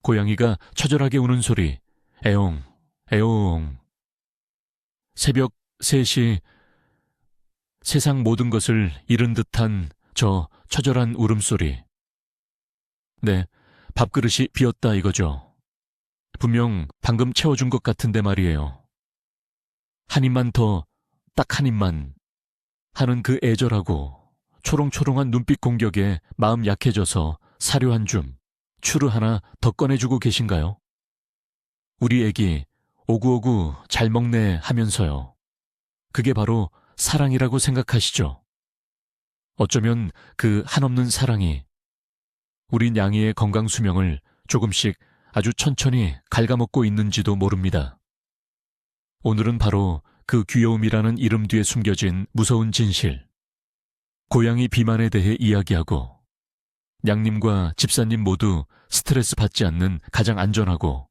고양이가 처절하게 우는 소리. 에옹, 에옹. 새벽 3시, 세상 모든 것을 잃은 듯한 저 처절한 울음소리. 네, 밥그릇이 비었다 이거죠. 분명 방금 채워준 것 같은데 말이에요. 한 입만 더, 딱 한 입만 하는 그 애절하고 초롱초롱한 눈빛 공격에 마음 약해져서 사료 한 줌, 추루 하나 더 꺼내주고 계신가요? 우리 애기 오구오구 잘 먹네 하면서요. 그게 바로 사랑이라고 생각하시죠? 어쩌면 그 한없는 사랑이 우리 냥이의 건강 수명을 조금씩 아주 천천히 갉아먹고 있는지도 모릅니다. 오늘은 바로 그 귀여움이라는 이름 뒤에 숨겨진 무서운 진실, 고양이 비만에 대해 이야기하고 냥님과 집사님 모두 스트레스 받지 않는 가장 안전하고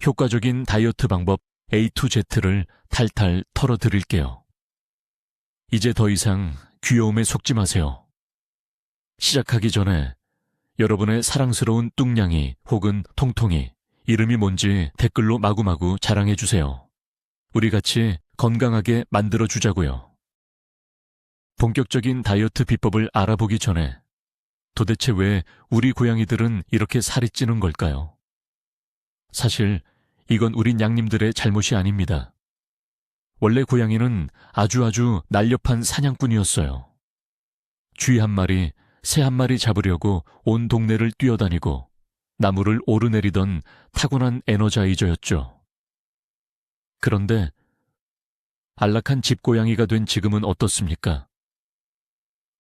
효과적인 다이어트 방법 A to Z를 탈탈 털어드릴게요. 이제 더 이상 귀여움에 속지 마세요. 시작하기 전에 여러분의 사랑스러운 뚱냥이 혹은 통통이 이름이 뭔지 댓글로 마구마구 자랑해주세요. 우리 같이 건강하게 만들어주자고요. 본격적인 다이어트 비법을 알아보기 전에 도대체 왜 우리 고양이들은 이렇게 살이 찌는 걸까요? 사실 이건 우리 냥님들의 잘못이 아닙니다. 원래 고양이는 아주 날렵한 사냥꾼이었어요. 쥐 한 마리, 새 한 마리 잡으려고 온 동네를 뛰어다니고 나무를 오르내리던 타고난 에너자이저였죠. 그런데 안락한 집고양이가 된 지금은 어떻습니까?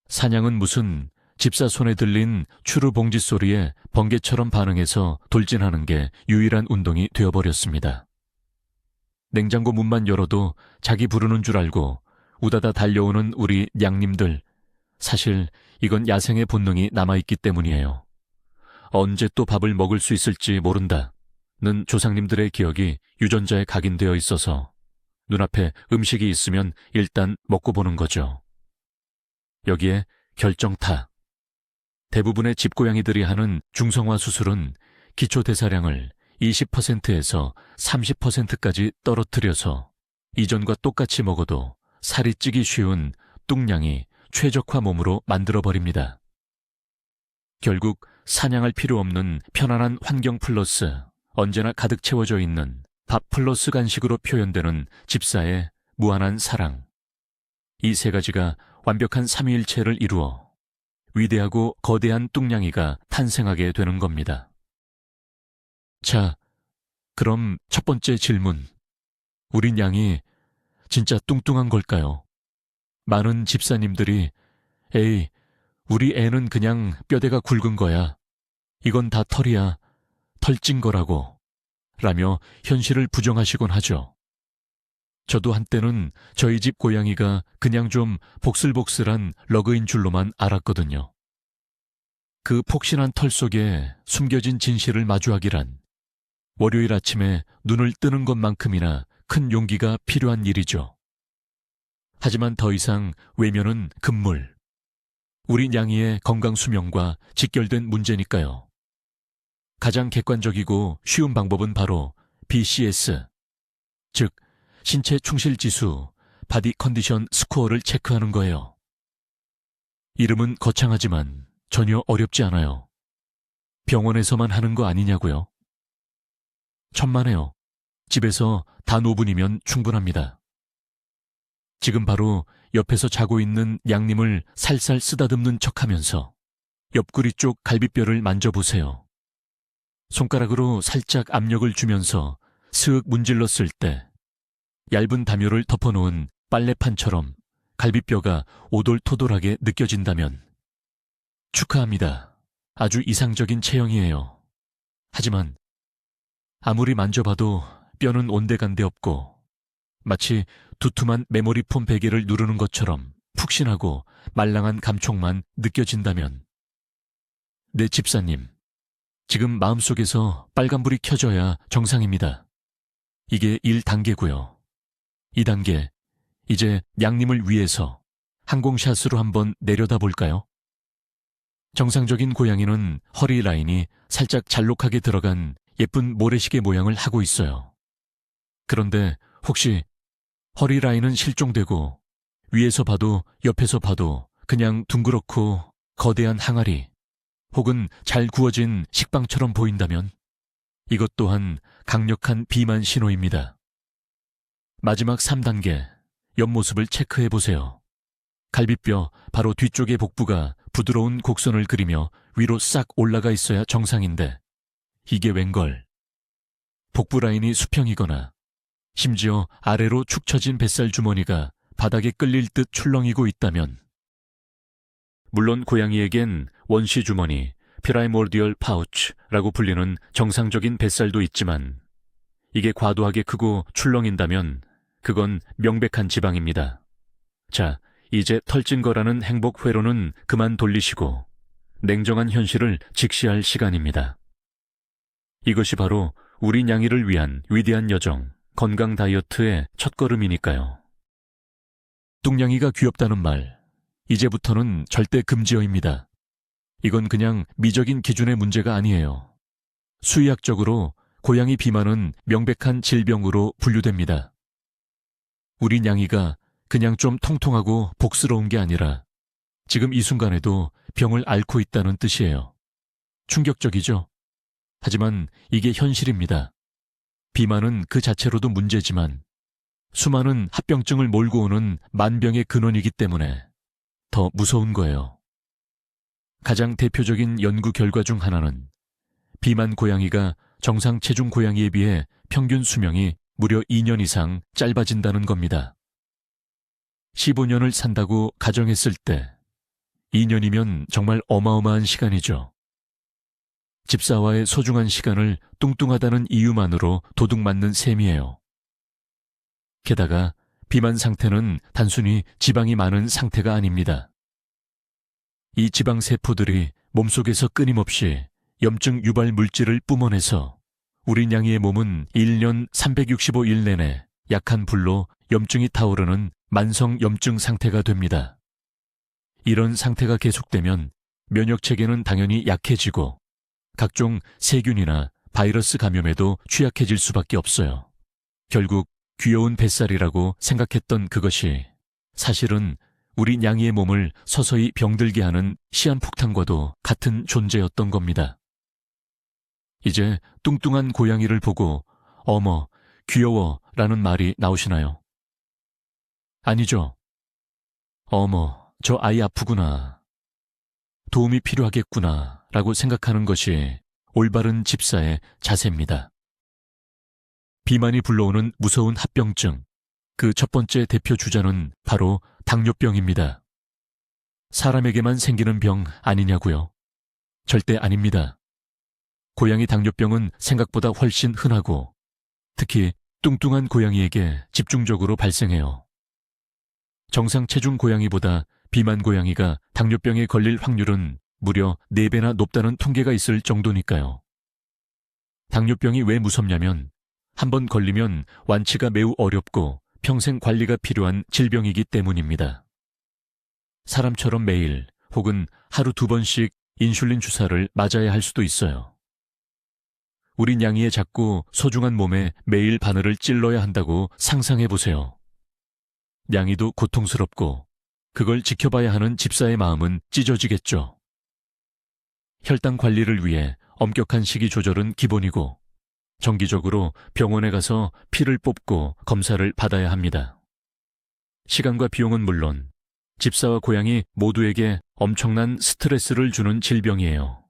사냥은 무슨 집사 손에 들린 추루 봉지 소리에 번개처럼 반응해서 돌진하는 게 유일한 운동이 되어버렸습니다. 냉장고 문만 열어도 자기 부르는 줄 알고 우다다 달려오는 우리 냥님들, 사실 이건 야생의 본능이 남아있기 때문이에요. 언제 또 밥을 먹을 수 있을지 모른다는 조상님들의 기억이 유전자에 각인되어 있어서 눈앞에 음식이 있으면 일단 먹고 보는 거죠. 여기에 결정타. 대부분의 집고양이들이 하는 중성화 수술은 기초 대사량을 20%에서 30%까지 떨어뜨려서 이전과 똑같이 먹어도 살이 찌기 쉬운 뚱냥이 최적화 몸으로 만들어버립니다. 결국 사냥할 필요 없는 편안한 환경 플러스 언제나 가득 채워져 있는 밥 플러스 간식으로 표현되는 집사의 무한한 사랑. 이 세 가지가 완벽한 삼위일체를 이루어 위대하고 거대한 뚱냥이가 탄생하게 되는 겁니다. 자, 그럼 첫 번째 질문. 우리 냥이 진짜 뚱뚱한 걸까요? 많은 집사님들이 에이, 우리 애는 그냥 뼈대가 굵은 거야. 이건 다 털이야. 털찐 거라고. 라며 현실을 부정하시곤 하죠. 저도 한때는 저희 집 고양이가 그냥 좀 복슬복슬한 러그인 줄로만 알았거든요. 그 폭신한 털 속에 숨겨진 진실을 마주하기란 월요일 아침에 눈을 뜨는 것만큼이나 큰 용기가 필요한 일이죠. 하지만 더 이상 외면은 금물. 우리 냥이의 건강 수명과 직결된 문제니까요. 가장 객관적이고 쉬운 방법은 바로 BCS, 즉 신체 충실 지수, 바디 컨디션 스코어를 체크하는 거예요. 이름은 거창하지만 전혀 어렵지 않아요. 병원에서만 하는 거 아니냐고요? 천만에요. 집에서 단 5분이면 충분합니다. 지금 바로 옆에서 자고 있는 냥님을 살살 쓰다듬는 척하면서 옆구리 쪽 갈비뼈를 만져보세요. 손가락으로 살짝 압력을 주면서 스윽 문질렀을 때 얇은 담요를 덮어놓은 빨래판처럼 갈비뼈가 오돌토돌하게 느껴진다면 축하합니다. 아주 이상적인 체형이에요. 하지만 아무리 만져봐도 뼈는 온데간데 없고 마치 두툼한 메모리폼 베개를 누르는 것처럼 푹신하고 말랑한 감촉만 느껴진다면 네 집사님, 지금 마음속에서 빨간불이 켜져야 정상입니다. 이게 1단계고요. 2단계, 이제 냥님을 위해서 항공샷으로 한번 내려다 볼까요? 정상적인 고양이는 허리 라인이 살짝 잘록하게 들어간 예쁜 모래시계 모양을 하고 있어요. 그런데 혹시 허리 라인은 실종되고 위에서 봐도 옆에서 봐도 그냥 둥그렇고 거대한 항아리 혹은 잘 구워진 식빵처럼 보인다면 이것 또한 강력한 비만 신호입니다. 마지막 3단계, 옆모습을 체크해 보세요. 갈비뼈 바로 뒤쪽의 복부가 부드러운 곡선을 그리며 위로 싹 올라가 있어야 정상인데 이게 웬걸. 복부 라인이 수평이거나 심지어 아래로 축 처진 뱃살 주머니가 바닥에 끌릴 듯 출렁이고 있다면 물론 고양이에겐 원시 주머니, 피라이몰디얼 파우치라고 불리는 정상적인 뱃살도 있지만 이게 과도하게 크고 출렁인다면 그건 명백한 지방입니다. 자, 이제 털찐 거라는 행복 회로는 그만 돌리시고 냉정한 현실을 직시할 시간입니다. 이것이 바로 우리 냥이를 위한 위대한 여정, 건강 다이어트의 첫걸음이니까요. 뚱냥이가 귀엽다는 말, 이제부터는 절대 금지어입니다. 이건 그냥 미적인 기준의 문제가 아니에요. 수의학적으로 고양이 비만은 명백한 질병으로 분류됩니다. 우리 냥이가 그냥 좀 통통하고 복스러운 게 아니라 지금 이 순간에도 병을 앓고 있다는 뜻이에요. 충격적이죠? 하지만 이게 현실입니다. 비만은 그 자체로도 문제지만 수많은 합병증을 몰고 오는 만병의 근원이기 때문에 더 무서운 거예요. 가장 대표적인 연구 결과 중 하나는 비만 고양이가 정상 체중 고양이에 비해 평균 수명이 무려 2년 이상 짧아진다는 겁니다. 15년을 산다고 가정했을 때 2년이면 정말 어마어마한 시간이죠. 집사와의 소중한 시간을 뚱뚱하다는 이유만으로 도둑맞는 셈이에요. 게다가 비만 상태는 단순히 지방이 많은 상태가 아닙니다. 이 지방 세포들이 몸속에서 끊임없이 염증 유발 물질을 뿜어내서 우리 냥이의 몸은 1년 365일 내내 약한 불로 염증이 타오르는 만성 염증 상태가 됩니다. 이런 상태가 계속되면 면역체계는 당연히 약해지고 각종 세균이나 바이러스 감염에도 취약해질 수밖에 없어요. 결국 귀여운 뱃살이라고 생각했던 그것이 사실은 우리 냥이의 몸을 서서히 병들게 하는 시한폭탄과도 같은 존재였던 겁니다. 이제 뚱뚱한 고양이를 보고 어머, 귀여워 라는 말이 나오시나요? 아니죠. 어머, 저 아이 아프구나. 도움이 필요하겠구나 라고 생각하는 것이 올바른 집사의 자세입니다. 비만이 불러오는 무서운 합병증, 그 첫 번째 대표 주자는 바로 당뇨병입니다. 사람에게만 생기는 병 아니냐고요? 절대 아닙니다. 고양이 당뇨병은 생각보다 훨씬 흔하고 특히 뚱뚱한 고양이에게 집중적으로 발생해요. 정상 체중 고양이보다 비만 고양이가 당뇨병에 걸릴 확률은 무려 4배나 높다는 통계가 있을 정도니까요. 당뇨병이 왜 무섭냐면 한번 걸리면 완치가 매우 어렵고 평생 관리가 필요한 질병이기 때문입니다. 사람처럼 매일 혹은 하루 2번씩 인슐린 주사를 맞아야 할 수도 있어요. 우리 냥이의 작고 소중한 몸에 매일 바늘을 찔러야 한다고 상상해 보세요. 냥이도 고통스럽고 그걸 지켜봐야 하는 집사의 마음은 찢어지겠죠. 혈당 관리를 위해 엄격한 식이 조절은 기본이고 정기적으로 병원에 가서 피를 뽑고 검사를 받아야 합니다. 시간과 비용은 물론 집사와 고양이 모두에게 엄청난 스트레스를 주는 질병이에요.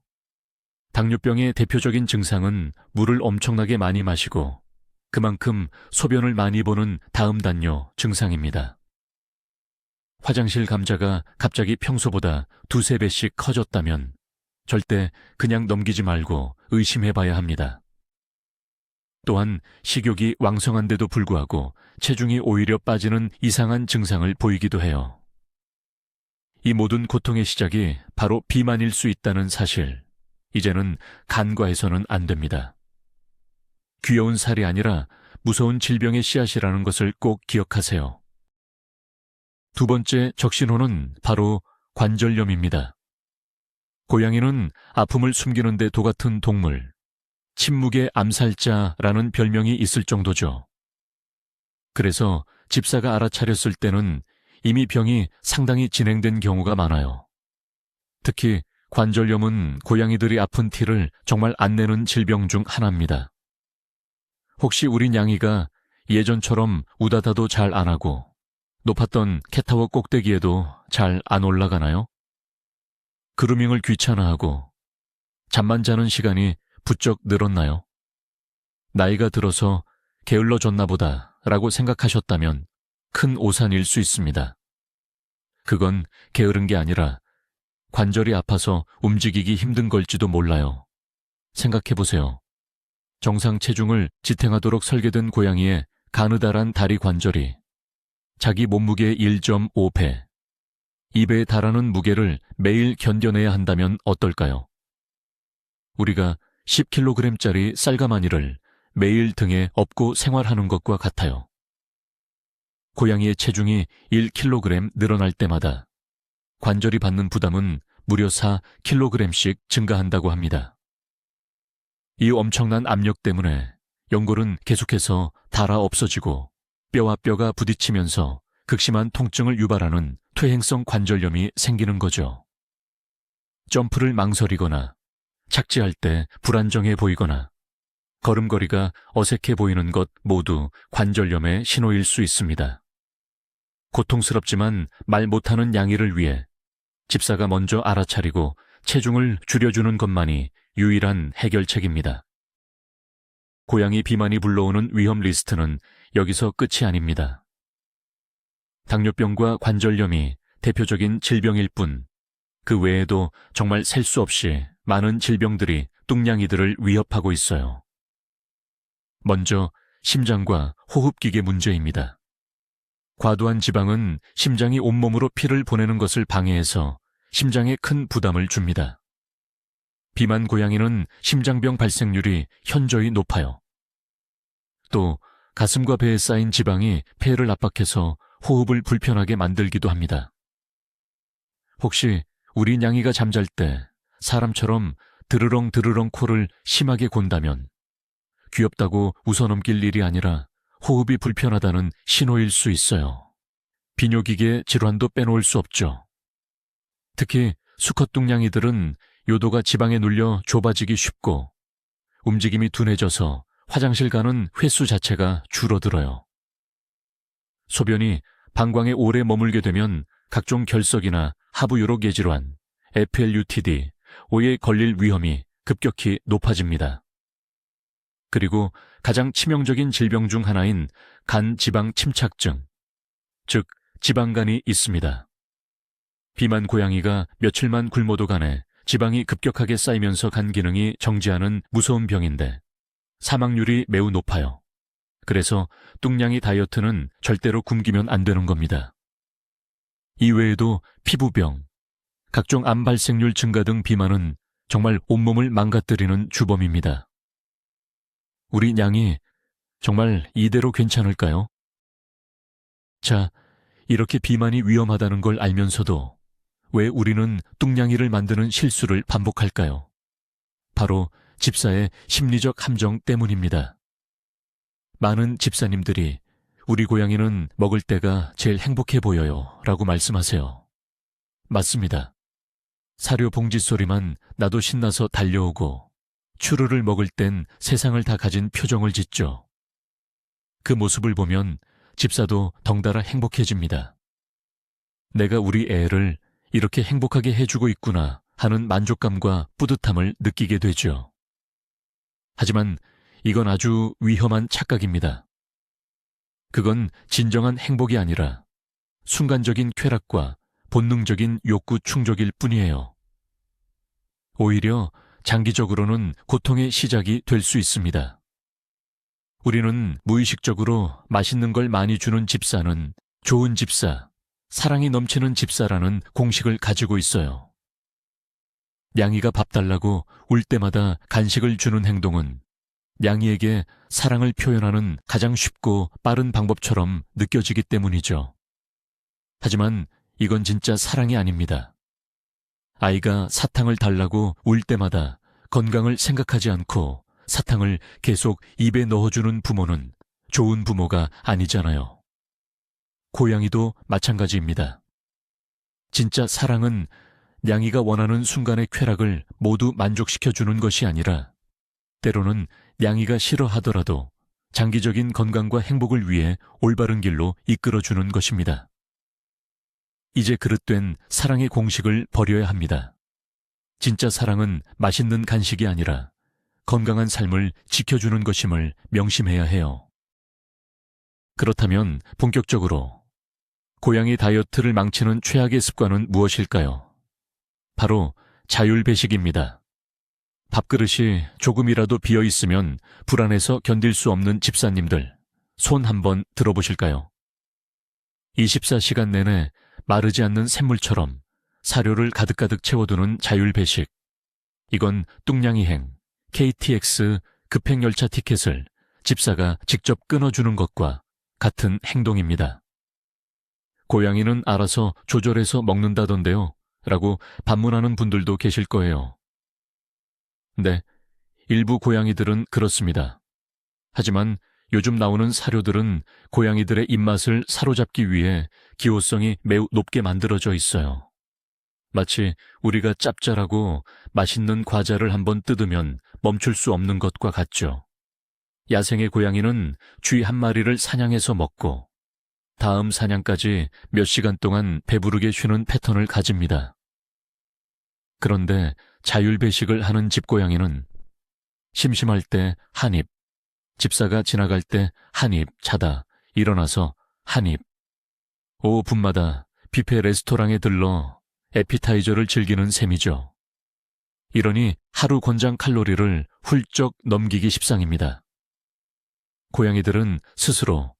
당뇨병의 대표적인 증상은 물을 엄청나게 많이 마시고 그만큼 소변을 많이 보는 다음 단뇨 증상입니다. 화장실 감자가 갑자기 평소보다 2~3배씩 커졌다면 절대 그냥 넘기지 말고 의심해봐야 합니다. 또한 식욕이 왕성한데도 불구하고 체중이 오히려 빠지는 이상한 증상을 보이기도 해요. 이 모든 고통의 시작이 바로 비만일 수 있다는 사실, 이제는 간과해서는 안 됩니다. 귀여운 살이 아니라 무서운 질병의 씨앗이라는 것을 꼭 기억하세요. 두 번째 적신호는 바로 관절염입니다. 고양이는 아픔을 숨기는 데 도같은 동물, 침묵의 암살자라는 별명이 있을 정도죠. 그래서 집사가 알아차렸을 때는 이미 병이 상당히 진행된 경우가 많아요. 특히 관절염은 고양이들이 아픈 티를 정말 안 내는 질병 중 하나입니다. 혹시 우리 냥이가 예전처럼 우다다도 잘 안 하고 높았던 캣타워 꼭대기에도 잘 안 올라가나요? 그루밍을 귀찮아하고 잠만 자는 시간이 부쩍 늘었나요? 나이가 들어서 게을러졌나 보다 라고 생각하셨다면 큰 오산일 수 있습니다. 그건 게으른 게 아니라 관절이 아파서 움직이기 힘든 걸지도 몰라요. 생각해보세요. 정상 체중을 지탱하도록 설계된 고양이의 가느다란 다리 관절이 자기 몸무게의 1.5배, 2배에 달하는 무게를 매일 견뎌내야 한다면 어떨까요? 우리가 10kg짜리 쌀가마니를 매일 등에 업고 생활하는 것과 같아요. 고양이의 체중이 1kg 늘어날 때마다 관절이 받는 부담은 무려 4kg씩 증가한다고 합니다. 이 엄청난 압력 때문에 연골은 계속해서 닳아 없어지고 뼈와 뼈가 부딪히면서 극심한 통증을 유발하는 퇴행성 관절염이 생기는 거죠. 점프를 망설이거나 착지할 때 불안정해 보이거나 걸음걸이가 어색해 보이는 것 모두 관절염의 신호일 수 있습니다. 고통스럽지만 말 못하는 냥이를 위해 집사가 먼저 알아차리고 체중을 줄여주는 것만이 유일한 해결책입니다. 고양이 비만이 불러오는 위험 리스트는 여기서 끝이 아닙니다. 당뇨병과 관절염이 대표적인 질병일 뿐, 그 외에도 정말 셀 수 없이 많은 질병들이 뚱냥이들을 위협하고 있어요. 먼저 심장과 호흡기계 문제입니다. 과도한 지방은 심장이 온몸으로 피를 보내는 것을 방해해서 심장에 큰 부담을 줍니다. 비만 고양이는 심장병 발생률이 현저히 높아요. 또 가슴과 배에 쌓인 지방이 폐를 압박해서 호흡을 불편하게 만들기도 합니다. 혹시 우리 냥이가 잠잘 때 사람처럼 드르렁드르렁 코를 심하게 곤다면 귀엽다고 웃어넘길 일이 아니라 호흡이 불편하다는 신호일 수 있어요. 비뇨기계 질환도 빼놓을 수 없죠. 특히 수컷 뚱냥이들은 요도가 지방에 눌려 좁아지기 쉽고 움직임이 둔해져서 화장실 가는 횟수 자체가 줄어들어요. 소변이 방광에 오래 머물게 되면 각종 결석이나 하부요로 뇌질환, FLUTD, 오에 걸릴 위험이 급격히 높아집니다. 그리고 가장 치명적인 질병 중 하나인 간 지방 침착증, 즉 지방간이 있습니다. 비만 고양이가 며칠만 굶어도 간에 지방이 급격하게 쌓이면서 간 기능이 정지하는 무서운 병인데 사망률이 매우 높아요. 그래서 뚱냥이 다이어트는 절대로 굶기면 안 되는 겁니다. 이외에도 피부병, 각종 암 발생률 증가 등 비만은 정말 온몸을 망가뜨리는 주범입니다. 우리 냥이 정말 이대로 괜찮을까요? 자, 이렇게 비만이 위험하다는 걸 알면서도 왜 우리는 뚱냥이를 만드는 실수를 반복할까요? 바로 집사의 심리적 함정 때문입니다. 많은 집사님들이 우리 고양이는 먹을 때가 제일 행복해 보여요 라고 말씀하세요. 맞습니다. 사료 봉지 소리만 나도 신나서 달려오고 추루를 먹을 땐 세상을 다 가진 표정을 짓죠. 그 모습을 보면 집사도 덩달아 행복해집니다. 내가 우리 애를 이렇게 행복하게 해주고 있구나 하는 만족감과 뿌듯함을 느끼게 되죠. 하지만 이건 아주 위험한 착각입니다. 그건 진정한 행복이 아니라 순간적인 쾌락과 본능적인 욕구 충족일 뿐이에요. 오히려 장기적으로는 고통의 시작이 될 수 있습니다. 우리는 무의식적으로 맛있는 걸 많이 주는 집사는 좋은 집사, 사랑이 넘치는 집사라는 공식을 가지고 있어요. 냥이가 밥 달라고 울 때마다 간식을 주는 행동은 냥이에게 사랑을 표현하는 가장 쉽고 빠른 방법처럼 느껴지기 때문이죠. 하지만 이건 진짜 사랑이 아닙니다. 아이가 사탕을 달라고 울 때마다 건강을 생각하지 않고 사탕을 계속 입에 넣어주는 부모는 좋은 부모가 아니잖아요. 고양이도 마찬가지입니다. 진짜 사랑은 냥이가 원하는 순간의 쾌락을 모두 만족시켜주는 것이 아니라 때로는 냥이가 싫어하더라도 장기적인 건강과 행복을 위해 올바른 길로 이끌어주는 것입니다. 이제 그릇된 사랑의 공식을 버려야 합니다. 진짜 사랑은 맛있는 간식이 아니라 건강한 삶을 지켜주는 것임을 명심해야 해요. 그렇다면 본격적으로 고양이 다이어트를 망치는 최악의 습관은 무엇일까요? 바로 자율배식입니다. 밥그릇이 조금이라도 비어 있으면 불안해서 견딜 수 없는 집사님들, 손 한번 들어보실까요? 24시간 내내 마르지 않는 샘물처럼 사료를 가득가득 채워두는 자율배식. 이건 뚱냥이행, KTX 급행열차 티켓을 집사가 직접 끊어주는 것과 같은 행동입니다. 고양이는 알아서 조절해서 먹는다던데요, 라고 반문하는 분들도 계실 거예요. 네, 일부 고양이들은 그렇습니다. 하지만 요즘 나오는 사료들은 고양이들의 입맛을 사로잡기 위해 기호성이 매우 높게 만들어져 있어요. 마치 우리가 짭짤하고 맛있는 과자를 한번 뜯으면 멈출 수 없는 것과 같죠. 야생의 고양이는 쥐 한 마리를 사냥해서 먹고 다음 사냥까지 몇 시간 동안 배부르게 쉬는 패턴을 가집니다. 그런데 자율배식을 하는 집고양이는 심심할 때 한 입, 집사가 지나갈 때 한 입 자다 일어나서 한 입, 오후 분마다 뷔페 레스토랑에 들러 에피타이저를 즐기는 셈이죠. 이러니 하루 권장 칼로리를 훌쩍 넘기기 십상입니다. 고양이들은 스스로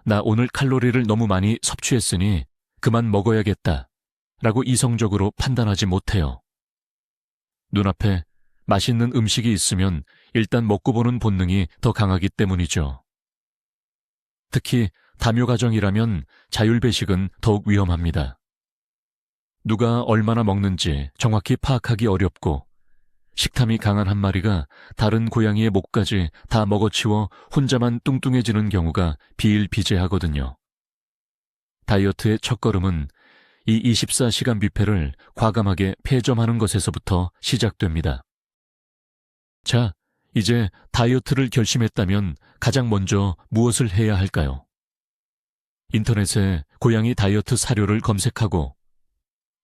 나 오늘 칼로리를 너무 많이 섭취했으니 그만 먹어야겠다 라고 이성적으로 판단하지 못해요. 눈앞에 맛있는 음식이 있으면 일단 먹고 보는 본능이 더 강하기 때문이죠. 특히 다묘 가정이라면 자율배식은 더욱 위험합니다. 누가 얼마나 먹는지 정확히 파악하기 어렵고 식탐이 강한 한 마리가 다른 고양이의 목까지 다 먹어치워 혼자만 뚱뚱해지는 경우가 비일비재하거든요. 다이어트의 첫걸음은 이 24시간 뷔페를 과감하게 폐점하는 것에서부터 시작됩니다. 자, 이제 다이어트를 결심했다면 가장 먼저 무엇을 해야 할까요? 인터넷에 고양이 다이어트 사료를 검색하고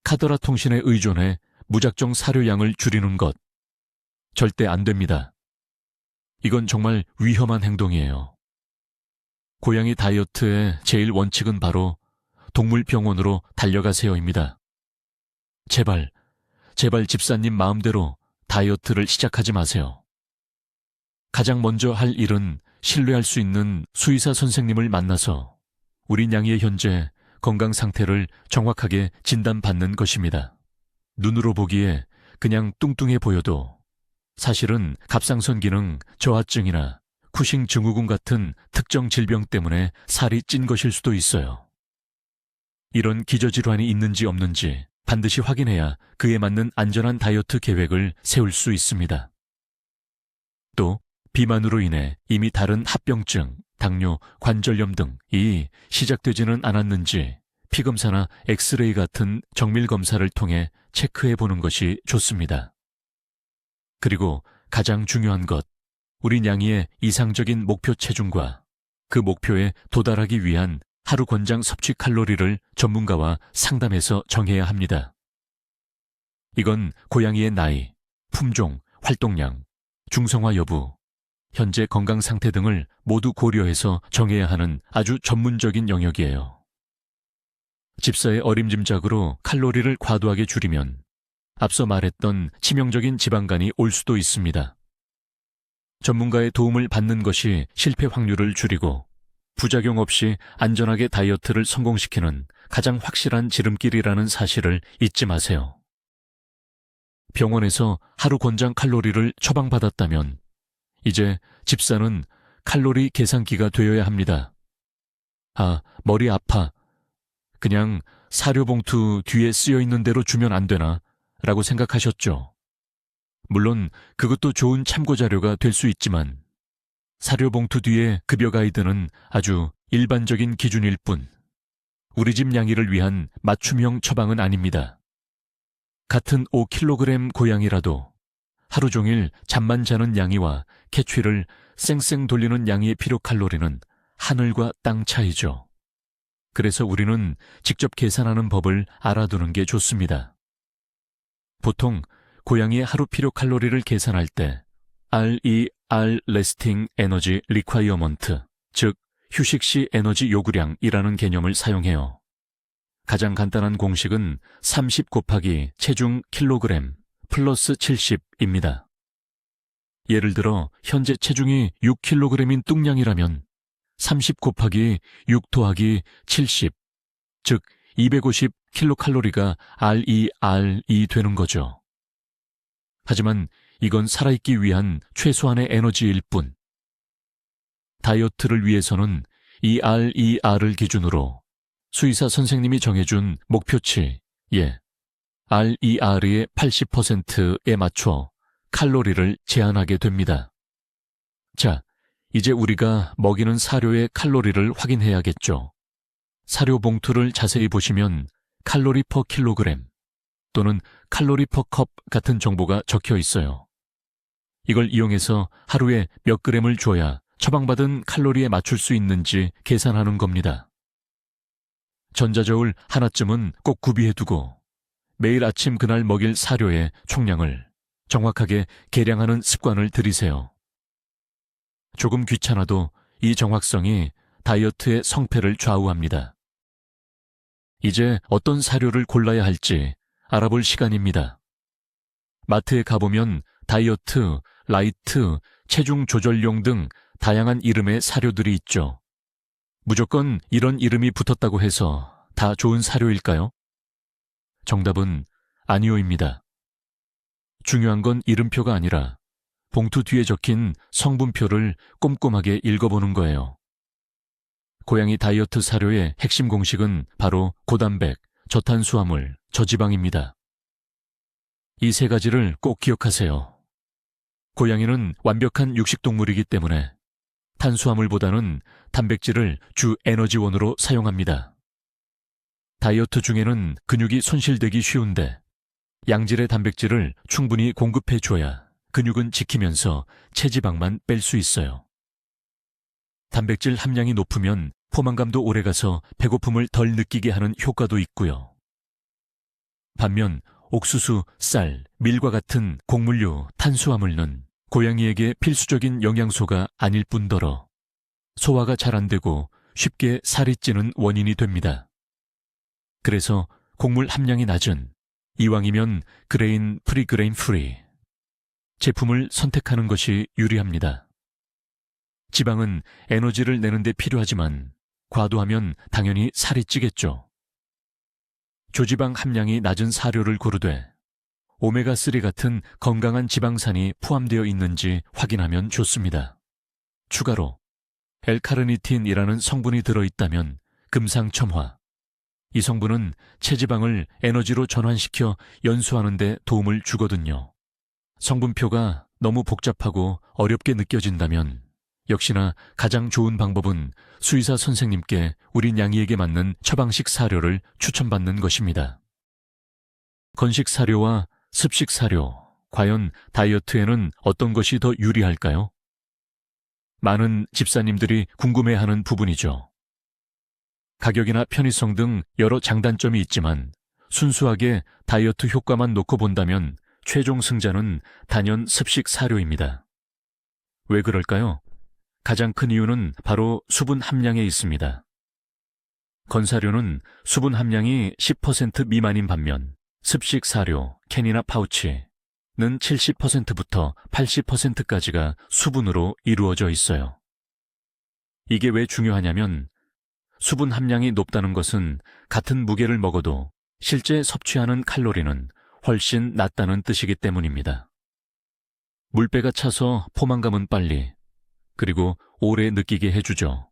카더라 통신에 의존해 무작정 사료양을 줄이는 것. 절대 안 됩니다. 이건 정말 위험한 행동이에요. 고양이 다이어트의 제일 원칙은 바로 동물병원으로 달려가세요입니다. 제발 집사님 마음대로 다이어트를 시작하지 마세요. 가장 먼저 할 일은 신뢰할 수 있는 수의사 선생님을 만나서 우리 냥이의 현재 건강 상태를 정확하게 진단받는 것입니다. 눈으로 보기에 그냥 뚱뚱해 보여도 사실은 갑상선 기능 저하증이나 쿠싱 증후군 같은 특정 질병 때문에 살이 찐 것일 수도 있어요. 이런 기저질환이 있는지 없는지 반드시 확인해야 그에 맞는 안전한 다이어트 계획을 세울 수 있습니다. 또 비만으로 인해 이미 다른 합병증, 당뇨, 관절염 등이 시작되지는 않았는지 피검사나 엑스레이 같은 정밀 검사를 통해 체크해 보는 것이 좋습니다. 그리고 가장 중요한 것, 우리 냥이의 이상적인 목표 체중과 그 목표에 도달하기 위한 하루 권장 섭취 칼로리를 전문가와 상담해서 정해야 합니다. 이건 고양이의 나이, 품종, 활동량, 중성화 여부, 현재 건강 상태 등을 모두 고려해서 정해야 하는 아주 전문적인 영역이에요. 집사의 어림짐작으로 칼로리를 과도하게 줄이면 앞서 말했던 치명적인 지방간이 올 수도 있습니다. 전문가의 도움을 받는 것이 실패 확률을 줄이고 부작용 없이 안전하게 다이어트를 성공시키는 가장 확실한 지름길이라는 사실을 잊지 마세요. 병원에서 하루 권장 칼로리를 처방받았다면 이제 집사는 칼로리 계산기가 되어야 합니다. 머리 아파. 그냥 사료봉투 뒤에 쓰여있는 대로 주면 안 되나? 라고 생각하셨죠? 물론 그것도 좋은 참고 자료가 될 수 있지만 사료 봉투 뒤에 급여 가이드는 아주 일반적인 기준일 뿐 우리 집 냥이를 위한 맞춤형 처방은 아닙니다. 같은 5kg 고양이라도 하루 종일 잠만 자는 냥이와 캐취를 쌩쌩 돌리는 냥이의 필요 칼로리는 하늘과 땅 차이죠. 그래서 우리는 직접 계산하는 법을 알아두는 게 좋습니다. 보통 고양이의 하루 필요 칼로리를 계산할 때 RER Resting Energy Requirement, 즉 휴식 시 에너지 요구량이라는 개념을 사용해요. 가장 간단한 공식은 30 곱하기 체중 킬로그램 플러스 70입니다. 예를 들어 현재 체중이 6kg인 뚱냥이라면 30 곱하기 6 더하기 70, 즉 250kcal가 RER이 되는 거죠. 하지만 이건 살아있기 위한 최소한의 에너지일 뿐. 다이어트를 위해서는 이 RER을 기준으로 수의사 선생님이 정해준 목표치, RER의 80%에 맞춰 칼로리를 제한하게 됩니다. 자, 이제 우리가 먹이는 사료의 칼로리를 확인해야겠죠. 사료 봉투를 자세히 보시면 칼로리 퍼 킬로그램 또는 칼로리 퍼 컵 같은 정보가 적혀 있어요. 이걸 이용해서 하루에 몇 그램을 줘야 처방받은 칼로리에 맞출 수 있는지 계산하는 겁니다. 전자저울 하나쯤은 꼭 구비해두고 매일 아침 그날 먹일 사료의 총량을 정확하게 계량하는 습관을 들이세요. 조금 귀찮아도 이 정확성이 다이어트의 성패를 좌우합니다. 이제 어떤 사료를 골라야 할지 알아볼 시간입니다. 마트에 가보면 다이어트, 라이트, 체중 조절용 등 다양한 이름의 사료들이 있죠. 무조건 이런 이름이 붙었다고 해서 다 좋은 사료일까요? 정답은 아니오입니다. 중요한 건 이름표가 아니라 봉투 뒤에 적힌 성분표를 꼼꼼하게 읽어보는 거예요. 고양이 다이어트 사료의 핵심 공식은 바로 고단백, 저탄수화물, 저지방입니다. 이 세 가지를 꼭 기억하세요. 고양이는 완벽한 육식동물이기 때문에 탄수화물보다는 단백질을 주 에너지원으로 사용합니다. 다이어트 중에는 근육이 손실되기 쉬운데 양질의 단백질을 충분히 공급해줘야 근육은 지키면서 체지방만 뺄 수 있어요. 단백질 함량이 높으면 포만감도 오래가서 배고픔을 덜 느끼게 하는 효과도 있고요. 반면 옥수수, 쌀, 밀과 같은 곡물류, 탄수화물은 고양이에게 필수적인 영양소가 아닐 뿐더러 소화가 잘 안 되고 쉽게 살이 찌는 원인이 됩니다. 그래서 곡물 함량이 낮은 이왕이면 그레인, 프리그레인 프리 제품을 선택하는 것이 유리합니다. 지방은 에너지를 내는 데 필요하지만 과도하면 당연히 살이 찌겠죠. 조지방 함량이 낮은 사료를 고르되 오메가3 같은 건강한 지방산이 포함되어 있는지 확인하면 좋습니다. 추가로 L카르니틴이라는 성분이 들어있다면 금상첨화. 이 성분은 체지방을 에너지로 전환시켜 연소하는 데 도움을 주거든요. 성분표가 너무 복잡하고 어렵게 느껴진다면 역시나 가장 좋은 방법은 수의사 선생님께 우리 냥이에게 맞는 처방식 사료를 추천받는 것입니다. 건식 사료와 습식 사료, 과연 다이어트에는 어떤 것이 더 유리할까요? 많은 집사님들이 궁금해하는 부분이죠. 가격이나 편의성 등 여러 장단점이 있지만 순수하게 다이어트 효과만 놓고 본다면 최종 승자는 단연 습식 사료입니다. 왜 그럴까요? 가장 큰 이유는 바로 수분 함량에 있습니다. 건사료는 수분 함량이 10% 미만인 반면 습식 사료, 캔이나 파우치는 70%부터 80%까지가 수분으로 이루어져 있어요. 이게 왜 중요하냐면 수분 함량이 높다는 것은 같은 무게를 먹어도 실제 섭취하는 칼로리는 훨씬 낮다는 뜻이기 때문입니다. 물배가 차서 포만감은 빨리, 그리고 오래 느끼게 해주죠.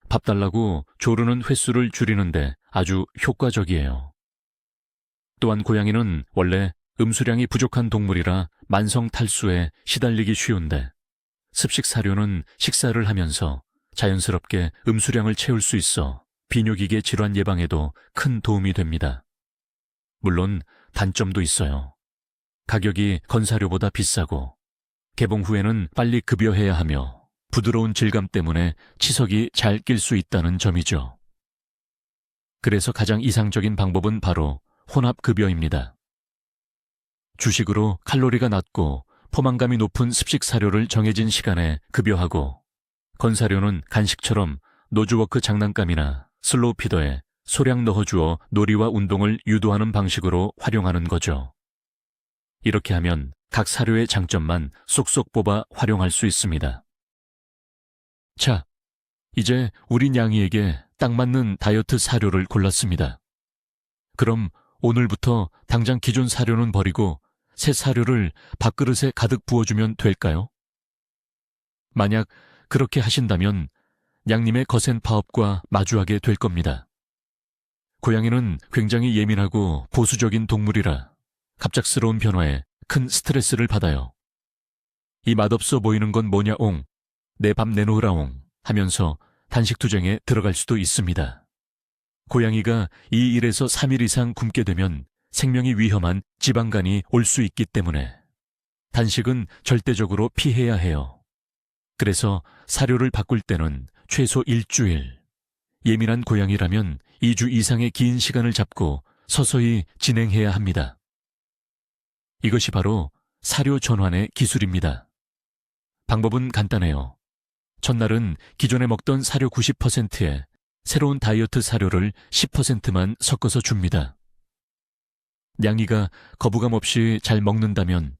밥 달라고 조르는 횟수를 줄이는데 아주 효과적이에요. 또한 고양이는 원래 음수량이 부족한 동물이라 만성 탈수에 시달리기 쉬운데 습식 사료는 식사를 하면서 자연스럽게 음수량을 채울 수 있어 비뇨기계 질환 예방에도 큰 도움이 됩니다. 물론 단점도 있어요. 가격이 건사료보다 비싸고 개봉 후에는 빨리 급여해야 하며 부드러운 질감 때문에 치석이 잘 낄 수 있다는 점이죠. 그래서 가장 이상적인 방법은 바로 혼합급여입니다. 주식으로 칼로리가 낮고 포만감이 높은 습식 사료를 정해진 시간에 급여하고 건사료는 간식처럼 노즈워크 장난감이나 슬로우 피더에 소량 넣어주어 놀이와 운동을 유도하는 방식으로 활용하는 거죠. 이렇게 하면 각 사료의 장점만 쏙쏙 뽑아 활용할 수 있습니다. 자, 이제 우리 냥이에게 딱 맞는 다이어트 사료를 골랐습니다. 그럼 오늘부터 당장 기존 사료는 버리고 새 사료를 밥그릇에 가득 부어주면 될까요? 만약 그렇게 하신다면 냥님의 거센 파업과 마주하게 될 겁니다. 고양이는 굉장히 예민하고 보수적인 동물이라 갑작스러운 변화에 큰 스트레스를 받아요. 이 맛없어 보이는 건 뭐냐옹, 내 밥 내놓으라옹 하면서 단식 투쟁에 들어갈 수도 있습니다. 고양이가 2일에서 3일 이상 굶게 되면 생명이 위험한 지방간이 올 수 있기 때문에 단식은 절대적으로 피해야 해요. 그래서 사료를 바꿀 때는 최소 일주일, 예민한 고양이라면 2주 이상의 긴 시간을 잡고 서서히 진행해야 합니다. 이것이 바로 사료 전환의 기술입니다. 방법은 간단해요. 첫날은 기존에 먹던 사료 90%에 새로운 다이어트 사료를 10%만 섞어서 줍니다. 냥이가 거부감 없이 잘 먹는다면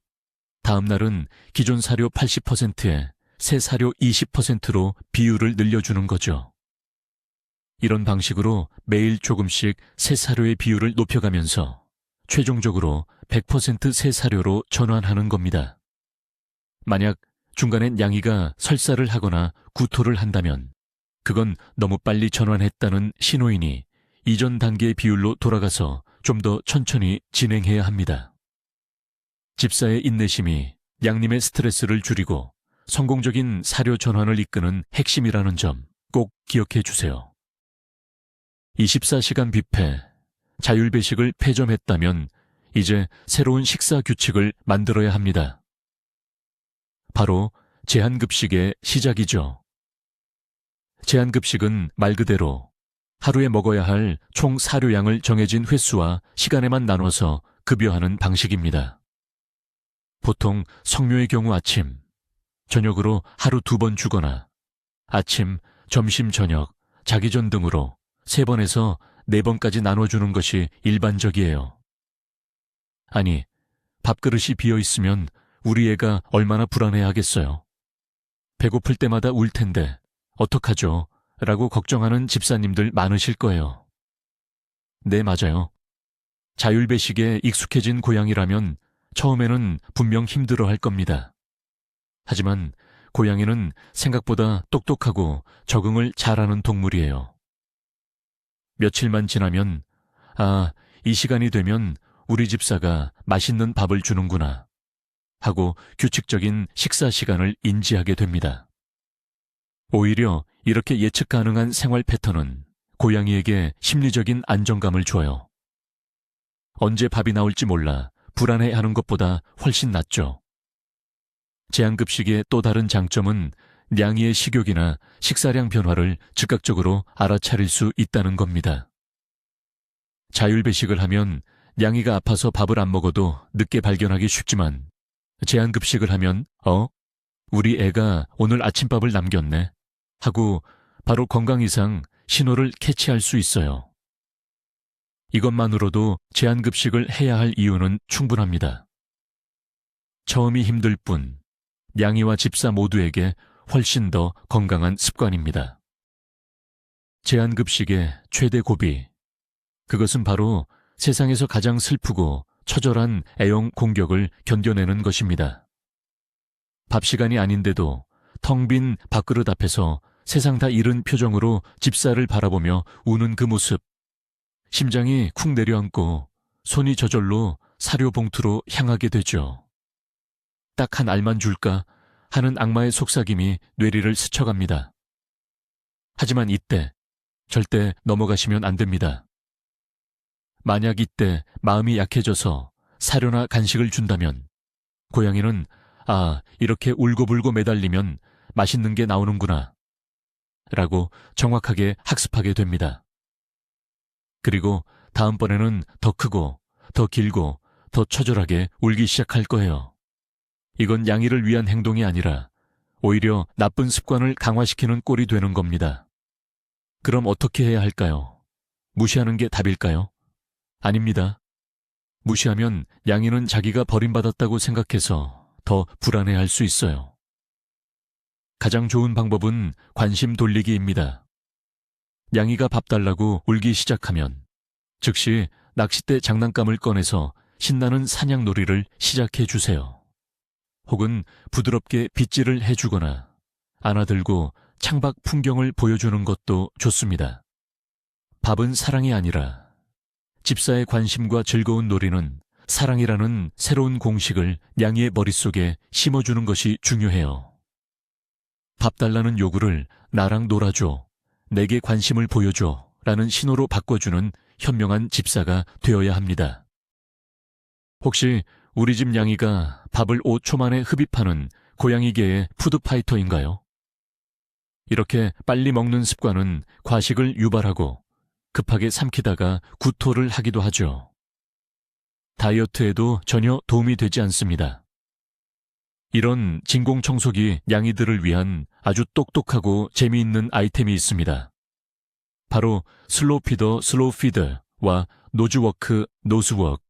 다음 날은 기존 사료 80%에 새 사료 20%로 비율을 늘려주는 거죠. 이런 방식으로 매일 조금씩 새 사료의 비율을 높여가면서 최종적으로 100% 새 사료로 전환하는 겁니다. 만약 중간에 냥이가 설사를 하거나 구토를 한다면 그건 너무 빨리 전환했다는 신호이니 이전 단계의 비율로 돌아가서 좀 더 천천히 진행해야 합니다. 집사의 인내심이 냥님의 스트레스를 줄이고 성공적인 사료 전환을 이끄는 핵심이라는 점 꼭 기억해 주세요. 24시간 뷔페, 자율배식을 폐점했다면 이제 새로운 식사 규칙을 만들어야 합니다. 바로 제한급식의 시작이죠. 제한급식은 말 그대로 하루에 먹어야 할 총 사료량을 정해진 횟수와 시간에만 나눠서 급여하는 방식입니다. 보통 성묘의 경우 아침, 저녁으로 하루 2번 주거나 아침, 점심, 저녁, 자기 전 등으로 3번에서 4번까지 나눠주는 것이 일반적이에요. 아니, 밥그릇이 비어있으면 우리 애가 얼마나 불안해하겠어요. 배고플 때마다 울 텐데 어떡하죠? 라고 걱정하는 집사님들 많으실 거예요. 네, 맞아요. 자율배식에 익숙해진 고양이라면 처음에는 분명 힘들어할 겁니다. 하지만 고양이는 생각보다 똑똑하고 적응을 잘하는 동물이에요. 며칠만 지나면 이 시간이 되면 우리 집사가 맛있는 밥을 주는구나 하고 규칙적인 식사 시간을 인지하게 됩니다. 오히려 이렇게 예측 가능한 생활 패턴은 고양이에게 심리적인 안정감을 줘요. 언제 밥이 나올지 몰라 불안해하는 것보다 훨씬 낫죠. 제한급식의 또 다른 장점은 냥이의 식욕이나 식사량 변화를 즉각적으로 알아차릴 수 있다는 겁니다. 자율배식을 하면 냥이가 아파서 밥을 안 먹어도 늦게 발견하기 쉽지만 제한급식을 하면 우리 애가 오늘 아침밥을 남겼네 하고 바로 건강 이상 신호를 캐치할 수 있어요. 이것만으로도 제한급식을 해야 할 이유는 충분합니다. 처음이 힘들 뿐 냥이와 집사 모두에게 훨씬 더 건강한 습관입니다. 제한급식의 최대 고비, 그것은 바로 세상에서 가장 슬프고 처절한 애용 공격을 견뎌내는 것입니다. 밥 시간이 아닌데도 텅 빈 밥그릇 앞에서 세상 다 잃은 표정으로 집사를 바라보며 우는 그 모습, 심장이 쿵 내려앉고 손이 저절로 사료 봉투로 향하게 되죠. 딱 한 알만 줄까 하는 악마의 속삭임이 뇌리를 스쳐갑니다. 하지만 이때 절대 넘어가시면 안 됩니다. 만약 이때 마음이 약해져서 사료나 간식을 준다면 고양이는 이렇게 울고불고 매달리면 맛있는 게 나오는구나 라고 정확하게 학습하게 됩니다. 그리고 다음번에는 더 크고 더 길고 더 처절하게 울기 시작할 거예요. 이건 양이를 위한 행동이 아니라 오히려 나쁜 습관을 강화시키는 꼴이 되는 겁니다. 그럼 어떻게 해야 할까요? 무시하는 게 답일까요? 아닙니다. 무시하면 양이는 자기가 버림받았다고 생각해서 더 불안해할 수 있어요. 가장 좋은 방법은 관심 돌리기입니다. 양이가 밥 달라고 울기 시작하면 즉시 낚싯대 장난감을 꺼내서 신나는 사냥놀이를 시작해 주세요. 혹은 부드럽게 빗질을 해주거나 안아들고 창밖 풍경을 보여주는 것도 좋습니다. 밥은 사랑이 아니라 집사의 관심과 즐거운 놀이는 사랑이라는 새로운 공식을 양이의 머릿속에 심어주는 것이 중요해요. 밥 달라는 요구를 나랑 놀아줘, 내게 관심을 보여줘 라는 신호로 바꿔주는 현명한 집사가 되어야 합니다. 혹시 우리 집 양이가 밥을 5초 만에 흡입하는 고양이계의 푸드파이터인가요? 이렇게 빨리 먹는 습관은 과식을 유발하고 급하게 삼키다가 구토를 하기도 하죠. 다이어트에도 전혀 도움이 되지 않습니다. 이런 진공청소기 양이들을 위한 아주 똑똑하고 재미있는 아이템이 있습니다. 바로 슬로우 피더 슬로우 피드와 노즈워크 노즈워크.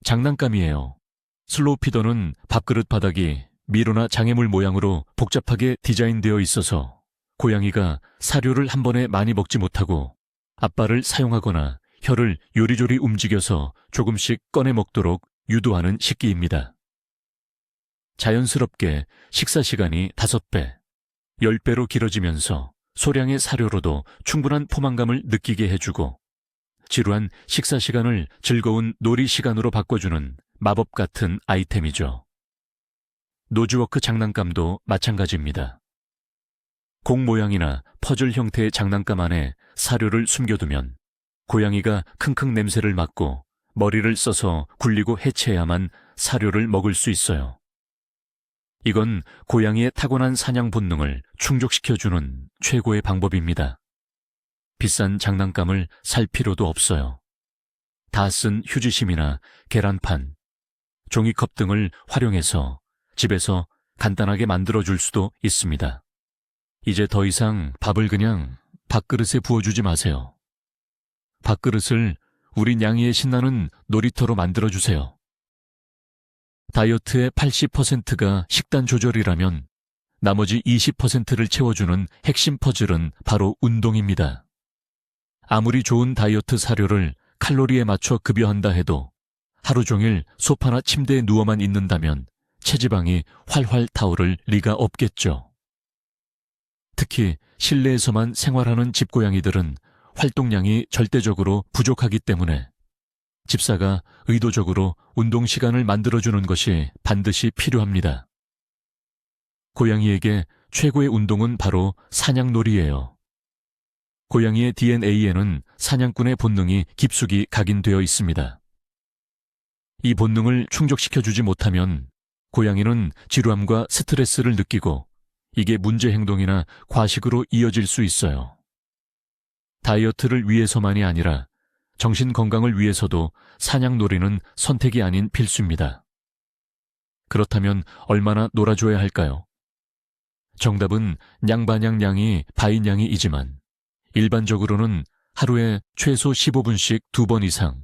장난감이에요. 슬로우 피더는 밥그릇 바닥이 미로나 장애물 모양으로 복잡하게 디자인되어 있어서 고양이가 사료를 한 번에 많이 먹지 못하고 앞발을 사용하거나 혀를 요리조리 움직여서 조금씩 꺼내 먹도록 유도하는 식기입니다. 자연스럽게 식사 시간이 5배, 10배로 길어지면서 소량의 사료로도 충분한 포만감을 느끼게 해주고 지루한 식사 시간을 즐거운 놀이 시간으로 바꿔주는 마법 같은 아이템이죠. 노즈워크 장난감도 마찬가지입니다. 공 모양이나 퍼즐 형태의 장난감 안에 사료를 숨겨두면 고양이가 킁킁 냄새를 맡고 머리를 써서 굴리고 해체해야만 사료를 먹을 수 있어요. 이건 고양이의 타고난 사냥 본능을 충족시켜주는 최고의 방법입니다. 비싼 장난감을 살 필요도 없어요. 다 쓴 휴지심이나 계란판, 종이컵 등을 활용해서 집에서 간단하게 만들어줄 수도 있습니다. 이제 더 이상 밥을 그냥 밥그릇에 부어주지 마세요. 밥그릇을 우리 냥이의 신나는 놀이터로 만들어주세요. 다이어트의 80%가 식단 조절이라면 나머지 20%를 채워주는 핵심 퍼즐은 바로 운동입니다. 아무리 좋은 다이어트 사료를 칼로리에 맞춰 급여한다 해도 하루 종일 소파나 침대에 누워만 있는다면 체지방이 활활 타오를 리가 없겠죠. 특히 실내에서만 생활하는 집고양이들은 활동량이 절대적으로 부족하기 때문에 집사가 의도적으로 운동 시간을 만들어주는 것이 반드시 필요합니다. 고양이에게 최고의 운동은 바로 사냥놀이예요. 고양이의 DNA에는 사냥꾼의 본능이 깊숙이 각인되어 있습니다. 이 본능을 충족시켜주지 못하면 고양이는 지루함과 스트레스를 느끼고 이게 문제 행동이나 과식으로 이어질 수 있어요. 다이어트를 위해서만이 아니라 정신 건강을 위해서도 사냥놀이는 선택이 아닌 필수입니다. 그렇다면 얼마나 놀아줘야 할까요? 정답은 냥바냥냥이 바이냥이이지만 일반적으로는 하루에 최소 15분씩 2번 이상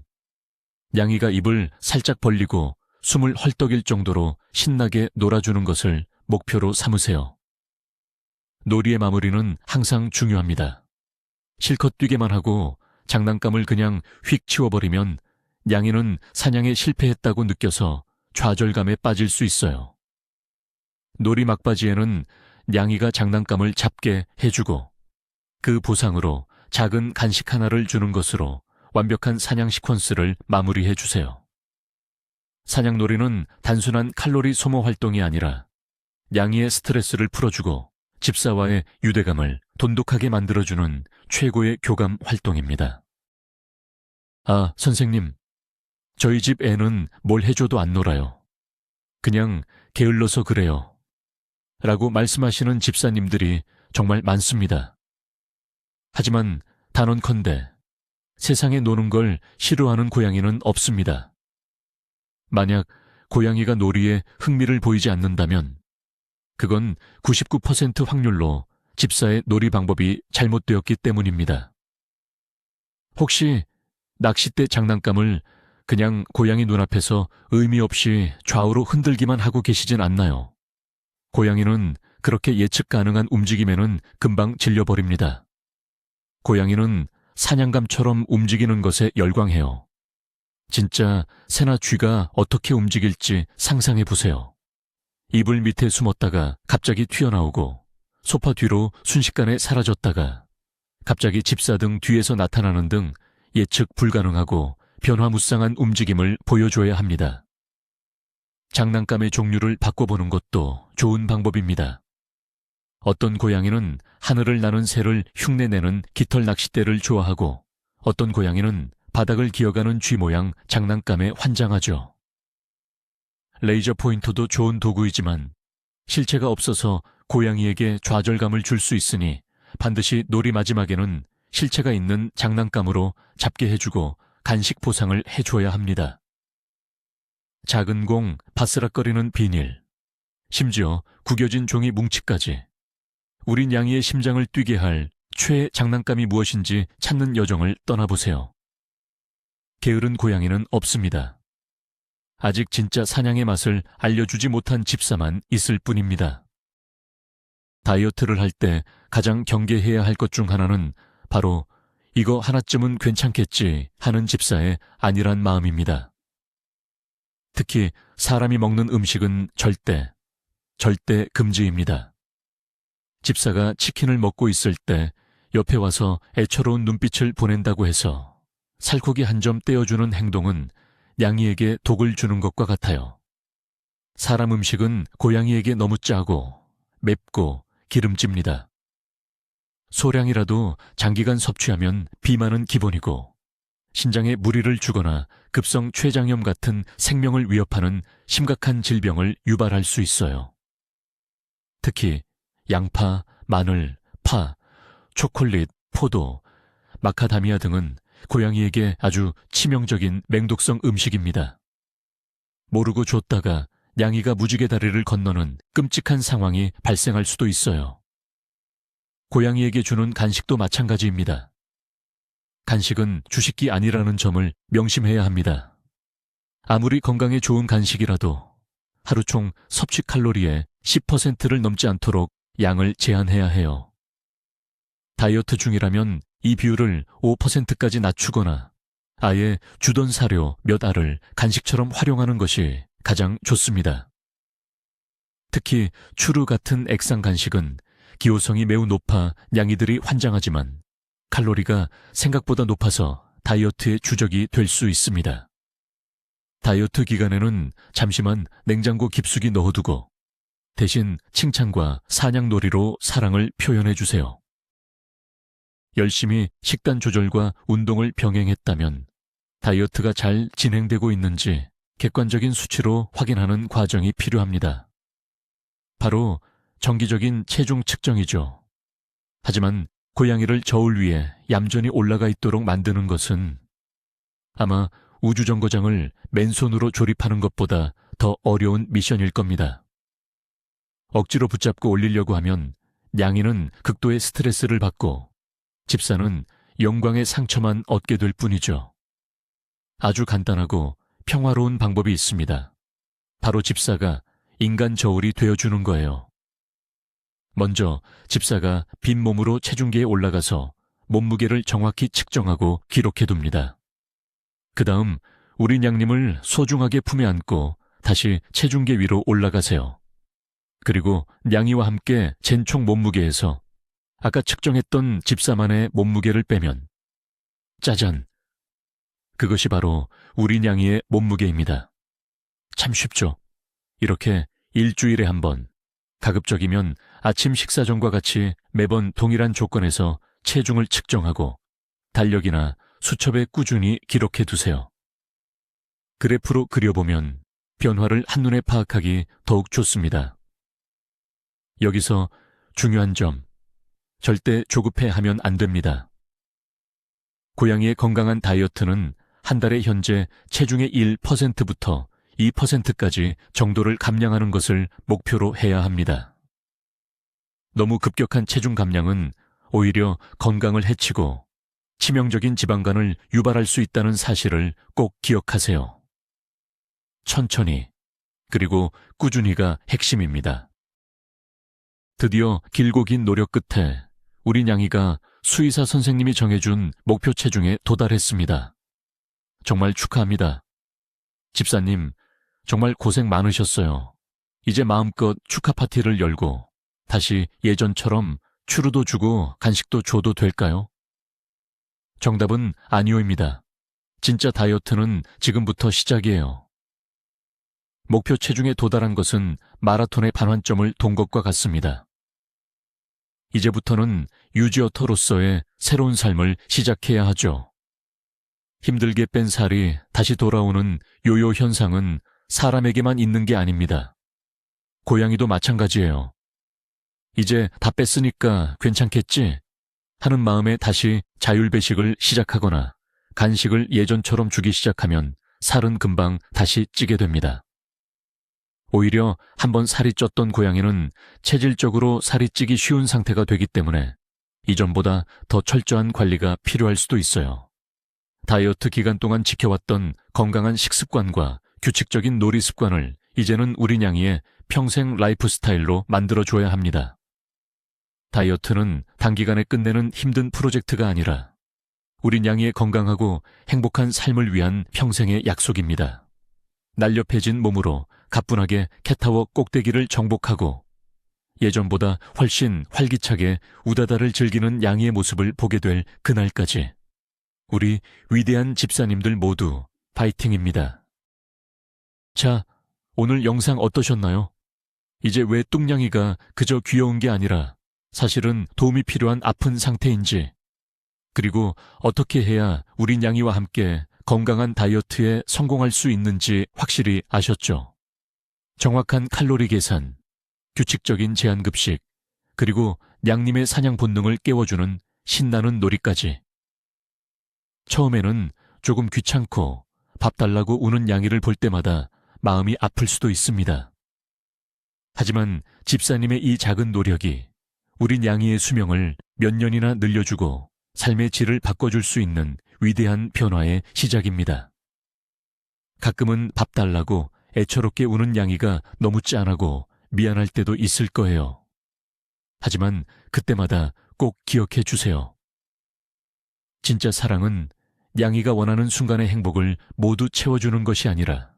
냥이가 입을 살짝 벌리고 숨을 헐떡일 정도로 신나게 놀아주는 것을 목표로 삼으세요. 놀이의 마무리는 항상 중요합니다. 실컷 뛰게만 하고 장난감을 그냥 휙 치워버리면 냥이는 사냥에 실패했다고 느껴서 좌절감에 빠질 수 있어요. 놀이 막바지에는 냥이가 장난감을 잡게 해주고 그 보상으로 작은 간식 하나를 주는 것으로 완벽한 사냥 시퀀스를 마무리해 주세요. 사냥놀이는 단순한 칼로리 소모 활동이 아니라 냥이의 스트레스를 풀어주고 집사와의 유대감을 돈독하게 만들어주는 최고의 교감 활동입니다. 아, 선생님. 저희 집 애는 뭘 해줘도 안 놀아요. 그냥 게을러서 그래요. 라고 말씀하시는 집사님들이 정말 많습니다. 하지만 단언컨대 세상에 노는 걸 싫어하는 고양이는 없습니다. 만약 고양이가 놀이에 흥미를 보이지 않는다면 그건 99% 확률로 집사의 놀이 방법이 잘못되었기 때문입니다. 혹시 낚싯대 장난감을 그냥 고양이 눈앞에서 의미 없이 좌우로 흔들기만 하고 계시진 않나요? 고양이는 그렇게 예측 가능한 움직임에는 금방 질려버립니다. 고양이는 사냥감처럼 움직이는 것에 열광해요. 진짜 새나 쥐가 어떻게 움직일지 상상해 보세요. 이불 밑에 숨었다가 갑자기 튀어나오고 소파 뒤로 순식간에 사라졌다가 갑자기 집사 등 뒤에서 나타나는 등 예측 불가능하고 변화무쌍한 움직임을 보여줘야 합니다. 장난감의 종류를 바꿔보는 것도 좋은 방법입니다. 어떤 고양이는 하늘을 나는 새를 흉내내는 깃털 낚싯대를 좋아하고 어떤 고양이는 바닥을 기어가는 쥐 모양 장난감에 환장하죠. 레이저 포인터도 좋은 도구이지만 실체가 없어서 고양이에게 좌절감을 줄 수 있으니 반드시 놀이 마지막에는 실체가 있는 장난감으로 잡게 해주고 간식 보상을 해줘야 합니다. 작은 공, 바스락거리는 비닐, 심지어 구겨진 종이 뭉치까지 우리 냥이의 심장을 뛰게 할 최애 장난감이 무엇인지 찾는 여정을 떠나보세요. 게으른 고양이는 없습니다. 아직 진짜 사냥의 맛을 알려주지 못한 집사만 있을 뿐입니다. 다이어트를 할 때 가장 경계해야 할 것 중 하나는 바로 이거 하나쯤은 괜찮겠지 하는 집사의 안일한 마음입니다. 특히 사람이 먹는 음식은 절대 금지입니다. 집사가 치킨을 먹고 있을 때 옆에 와서 애처로운 눈빛을 보낸다고 해서 살코기 한 점 떼어주는 행동은 냥이에게 독을 주는 것과 같아요. 사람 음식은 고양이에게 너무 짜고 맵고 기름집니다. 소량이라도 장기간 섭취하면 비만은 기본이고 신장에 무리를 주거나 급성 췌장염 같은 생명을 위협하는 심각한 질병을 유발할 수 있어요. 특히 양파, 마늘, 파, 초콜릿, 포도, 마카다미아 등은 고양이에게 아주 치명적인 맹독성 음식입니다. 모르고 줬다가 냥이가 무지개 다리를 건너는 끔찍한 상황이 발생할 수도 있어요. 고양이에게 주는 간식도 마찬가지입니다. 간식은 주식이 아니라는 점을 명심해야 합니다. 아무리 건강에 좋은 간식이라도 하루 총 섭취 칼로리의 10%를 넘지 않도록 양을 제한해야 해요. 다이어트 중이라면 이 비율을 5%까지 낮추거나 아예 주던 사료 몇 알을 간식처럼 활용하는 것이 가장 좋습니다. 특히 추루 같은 액상 간식은 기호성이 매우 높아 냥이들이 환장하지만 칼로리가 생각보다 높아서 다이어트의 주적이 될 수 있습니다. 다이어트 기간에는 잠시만 냉장고 깊숙이 넣어두고 대신 칭찬과 사냥놀이로 사랑을 표현해 주세요. 열심히 식단 조절과 운동을 병행했다면 다이어트가 잘 진행되고 있는지 객관적인 수치로 확인하는 과정이 필요합니다. 바로 정기적인 체중 측정이죠. 하지만 고양이를 저울 위에 얌전히 올라가 있도록 만드는 것은 아마 우주정거장을 맨손으로 조립하는 것보다 더 어려운 미션일 겁니다. 억지로 붙잡고 올리려고 하면 냥이는 극도의 스트레스를 받고 집사는 영광의 상처만 얻게 될 뿐이죠. 아주 간단하고 평화로운 방법이 있습니다. 바로 집사가 인간 저울이 되어주는 거예요. 먼저 집사가 빈 몸으로 체중계에 올라가서 몸무게를 정확히 측정하고 기록해둡니다. 그 다음 우리 냥님을 소중하게 품에 안고 다시 체중계 위로 올라가세요. 그리고 냥이와 함께 잰 총 몸무게에서 아까 측정했던 집사만의 몸무게를 빼면 짜잔! 그것이 바로 우리 냥이의 몸무게입니다. 참 쉽죠. 이렇게 일주일에 한 번, 가급적이면 아침 식사 전과 같이 매번 동일한 조건에서 체중을 측정하고 달력이나 수첩에 꾸준히 기록해 두세요. 그래프로 그려보면 변화를 한눈에 파악하기 더욱 좋습니다. 여기서 중요한 점, 절대 조급해 하면 안 됩니다. 고양이의 건강한 다이어트는 한 달에 현재 체중의 1%부터 2%까지 정도를 감량하는 것을 목표로 해야 합니다. 너무 급격한 체중 감량은 오히려 건강을 해치고 치명적인 지방간을 유발할 수 있다는 사실을 꼭 기억하세요. 천천히, 그리고 꾸준히가 핵심입니다. 드디어 길고 긴 노력 끝에 우리 냥이가 수의사 선생님이 정해준 목표 체중에 도달했습니다. 정말 축하합니다. 집사님, 정말 고생 많으셨어요. 이제 마음껏 축하 파티를 열고 다시 예전처럼 추루도 주고 간식도 줘도 될까요? 정답은 아니오입니다. 진짜 다이어트는 지금부터 시작이에요. 목표 체중에 도달한 것은 마라톤의 반환점을 돈 것과 같습니다. 이제부터는 유지어터로서의 새로운 삶을 시작해야 하죠. 힘들게 뺀 살이 다시 돌아오는 요요 현상은 사람에게만 있는 게 아닙니다. 고양이도 마찬가지예요. 이제 다 뺐으니까 괜찮겠지? 하는 마음에 다시 자율배식을 시작하거나 간식을 예전처럼 주기 시작하면 살은 금방 다시 찌게 됩니다. 오히려 한번 살이 쪘던 고양이는 체질적으로 살이 찌기 쉬운 상태가 되기 때문에 이전보다 더 철저한 관리가 필요할 수도 있어요. 다이어트 기간 동안 지켜왔던 건강한 식습관과 규칙적인 놀이 습관을 이제는 우리 냥이의 평생 라이프 스타일로 만들어줘야 합니다. 다이어트는 단기간에 끝내는 힘든 프로젝트가 아니라 우리 냥이의 건강하고 행복한 삶을 위한 평생의 약속입니다. 날렵해진 몸으로 가뿐하게 캣타워 꼭대기를 정복하고 예전보다 훨씬 활기차게 우다다를 즐기는 냥이의 모습을 보게 될 그날까지 우리 위대한 집사님들 모두 파이팅입니다. 자, 오늘 영상 어떠셨나요? 이제 왜 뚱냥이가 그저 귀여운 게 아니라 사실은 도움이 필요한 아픈 상태인지, 그리고 어떻게 해야 우리 냥이와 함께 건강한 다이어트에 성공할 수 있는지 확실히 아셨죠? 정확한 칼로리 계산, 규칙적인 제한급식, 그리고 냥님의 사냥 본능을 깨워주는 신나는 놀이까지. 처음에는 조금 귀찮고 밥 달라고 우는 냥이를 볼 때마다 마음이 아플 수도 있습니다. 하지만 집사님의 이 작은 노력이 우리 냥이의 수명을 몇 년이나 늘려주고 삶의 질을 바꿔줄 수 있는 위대한 변화의 시작입니다. 가끔은 밥 달라고 애처롭게 우는 냥이가 너무 짠하고 미안할 때도 있을 거예요. 하지만 그때마다 꼭 기억해 주세요. 진짜 사랑은 냥이가 원하는 순간의 행복을 모두 채워주는 것이 아니라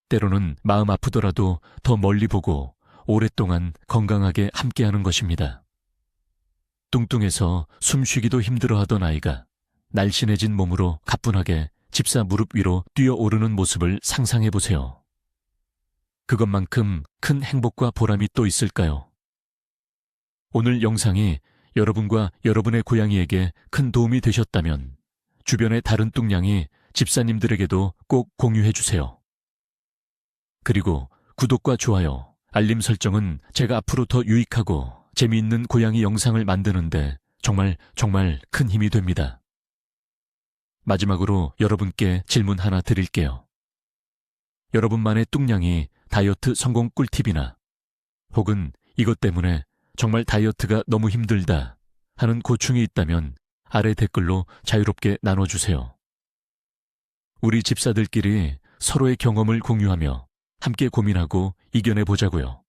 때로는 마음 아프더라도 더 멀리 보고 오랫동안 건강하게 함께하는 것입니다. 뚱뚱해서 숨쉬기도 힘들어하던 아이가 날씬해진 몸으로 가뿐하게 집사 무릎 위로 뛰어오르는 모습을 상상해보세요. 그것만큼 큰 행복과 보람이 또 있을까요? 오늘 영상이 여러분과 여러분의 고양이에게 큰 도움이 되셨다면 주변의 다른 뚱냥이 집사님들에게도 꼭 공유해주세요. 그리고 구독과 좋아요, 알림 설정은 제가 앞으로 더 유익하고 재미있는 고양이 영상을 만드는데 정말 큰 힘이 됩니다. 마지막으로 여러분께 질문 하나 드릴게요. 여러분만의 뚱냥이 다이어트 성공 꿀팁이나 혹은 이것 때문에 정말 다이어트가 너무 힘들다 하는 고충이 있다면 아래 댓글로 자유롭게 나눠주세요. 우리 집사들끼리 서로의 경험을 공유하며 함께 고민하고 이겨내보자고요.